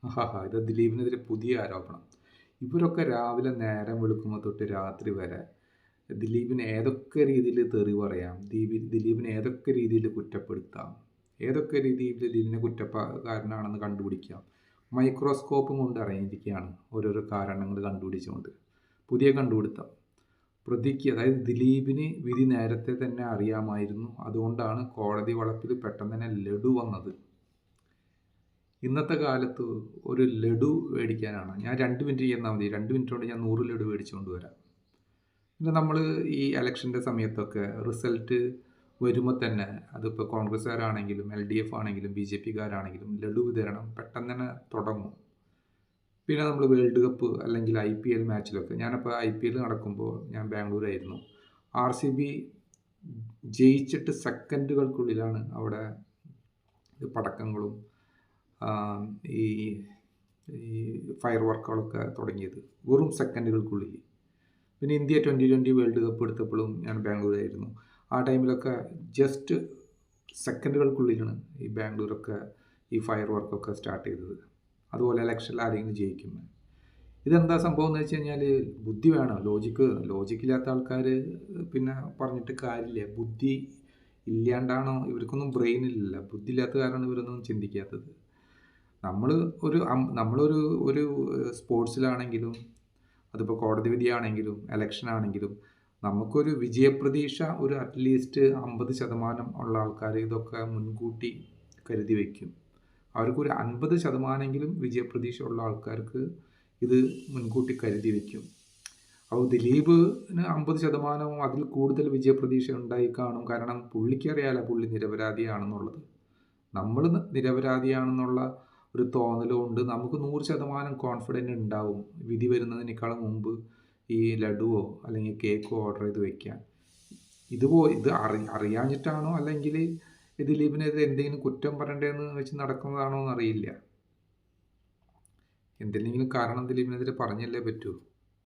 ആഹാ! ഇത് ദിലീപിനെതിരെ പുതിയ ആരോപണം. ഇവരൊക്കെ രാവിലെ നേരം വെളുക്കുമ്പോൾ തൊട്ട് രാത്രി വരെ ദിലീപിനെ ഏതൊക്കെ രീതിയിൽ തെറി പറയാം, ദിലീപിനെ ഏതൊക്കെ രീതിയിൽ കുറ്റപ്പെടുത്താം, ഏതൊക്കെ രീതിയിൽ ദിലീപിനെ കുറ്റക്കാരനാണെന്ന് കണ്ടുപിടിക്കാം. മൈക്രോസ്കോപ്പും കൊണ്ട് ഇറങ്ങിയിരിക്കുകയാണ് ഓരോരോ കാരണങ്ങൾ കണ്ടുപിടിച്ചുകൊണ്ട്. പുതിയ കണ്ടുപിടുത്തം. പ്രതിക്ക് അതായത് ദിലീപിന് വിധി നേരത്തെ തന്നെ അറിയാമായിരുന്നു. അതുകൊണ്ടാണ് കോടതി വളപ്പിൽ പെട്ടെന്ന് തന്നെ ലഡു വന്നത്. ഇന്നത്തെ കാലത്ത് ഒരു ലഡു മേടിക്കാനാണ് ഞാൻ 2 മിനിറ്റ് ചെന്നാൽ മതി. 2 മിനിറ്റ് കൊണ്ട് ഞാൻ 100 ലഡു മേടിച്ചുകൊണ്ട് വരാം. പിന്നെ നമ്മൾ ഈ ഇലക്ഷൻ്റെ സമയത്തൊക്കെ റിസൾട്ട് വരുമ്പോൾ തന്നെ അതിപ്പോൾ കോൺഗ്രസ്സുകാരാണെങ്കിലും LDF ആണെങ്കിലും BJPക്കാരാണെങ്കിലും ലഡു വിതരണം പെട്ടെന്ന് തന്നെ തുടങ്ങും. പിന്നെ നമ്മൾ വേൾഡ് കപ്പ് അല്ലെങ്കിൽ IPL മാച്ചിലൊക്കെ ഞാനപ്പോൾ IPL നടക്കുമ്പോൾ ഞാൻ ബാംഗ്ലൂരായിരുന്നു. RCB ജയിച്ചിട്ട് സെക്കൻഡുകൾക്കുള്ളിലാണ് അവിടെ പടക്കങ്ങളും ഈ ഈ ഫയർ വർക്കുകളൊക്കെ തുടങ്ങിയത്. വെറും സെക്കൻഡുകൾക്കുള്ളിൽ. പിന്നെ ഇന്ത്യ 2020 വേൾഡ് കപ്പ് എടുത്തപ്പോഴും ഞാൻ ബാംഗ്ലൂരായിരുന്നു. ആ ടൈമിലൊക്കെ ജസ്റ്റ് സെക്കൻഡുകൾക്കുള്ളിലാണ് ഈ ബാംഗ്ലൂരൊക്കെ ഈ ഫയർ വർക്കൊക്കെ സ്റ്റാർട്ട് ചെയ്തത്. അതുപോലെ ഇലക്ഷനിൽ ആരെങ്കിലും ജയിക്കുന്നത്. ഇതെന്താ സംഭവം എന്ന് വെച്ച് കഴിഞ്ഞാൽ ബുദ്ധി വേണം, ലോജിക്കില്ലാത്ത ആൾക്കാർ പിന്നെ പറഞ്ഞിട്ട് കാര്യമില്ല. ബുദ്ധി ഇല്ലാണ്ടാണോ, ഇവർക്കൊന്നും ബ്രെയിനില്ല. ബുദ്ധി ഇല്ലാത്ത കാരണമാണ് ഇവരൊന്നും ചിന്തിക്കാത്തത്. നമ്മളൊരു ഒരു സ്പോർട്സിലാണെങ്കിലും അതിപ്പോൾ കോടതി വിധിയാണെങ്കിലും ഇലക്ഷനാണെങ്കിലും നമുക്കൊരു വിജയപ്രതീക്ഷ ഒരു അറ്റ്ലീസ്റ്റ് 50% ഉള്ള ആൾക്കാർ ഇതൊക്കെ മുൻകൂട്ടി കരുതി വയ്ക്കും. അവർക്കൊരു 50% വിജയപ്രതീക്ഷ ഉള്ള ആൾക്കാർക്ക് ഇത് മുൻകൂട്ടി കരുതി വയ്ക്കും. അപ്പോൾ ദിലീപിന് 50%വും അതിൽ കൂടുതൽ വിജയപ്രതീക്ഷ ഉണ്ടായി കാണും. കാരണം പുള്ളിക്കറിയാലോ പുള്ളി നിരപരാധിയാണെന്നുള്ളത്. നമ്മൾ നിരപരാധിയാണെന്നുള്ള ഒരു തോന്നലുകൊണ്ട് നമുക്ക് 100% കോൺഫിഡൻറ്റ് ഉണ്ടാവും വിധി വരുന്നതിനേക്കാളും മുമ്പ് ഈ ലഡുവോ അല്ലെങ്കിൽ കേക്കോ ഓർഡർ ചെയ്ത് വയ്ക്കാൻ. ഇത് അറിയാഞ്ഞിട്ടാണോ അല്ലെങ്കിൽ ദിലീപിനെതിരെ എന്തെങ്കിലും കുറ്റം പറയണ്ടതെന്ന് വെച്ച് നടക്കുന്നതാണോ എന്നറിയില്ല. എന്തെങ്കിലും കാരണം ദിലീപിനെതിരെ പറഞ്ഞല്ലേ പറ്റൂ.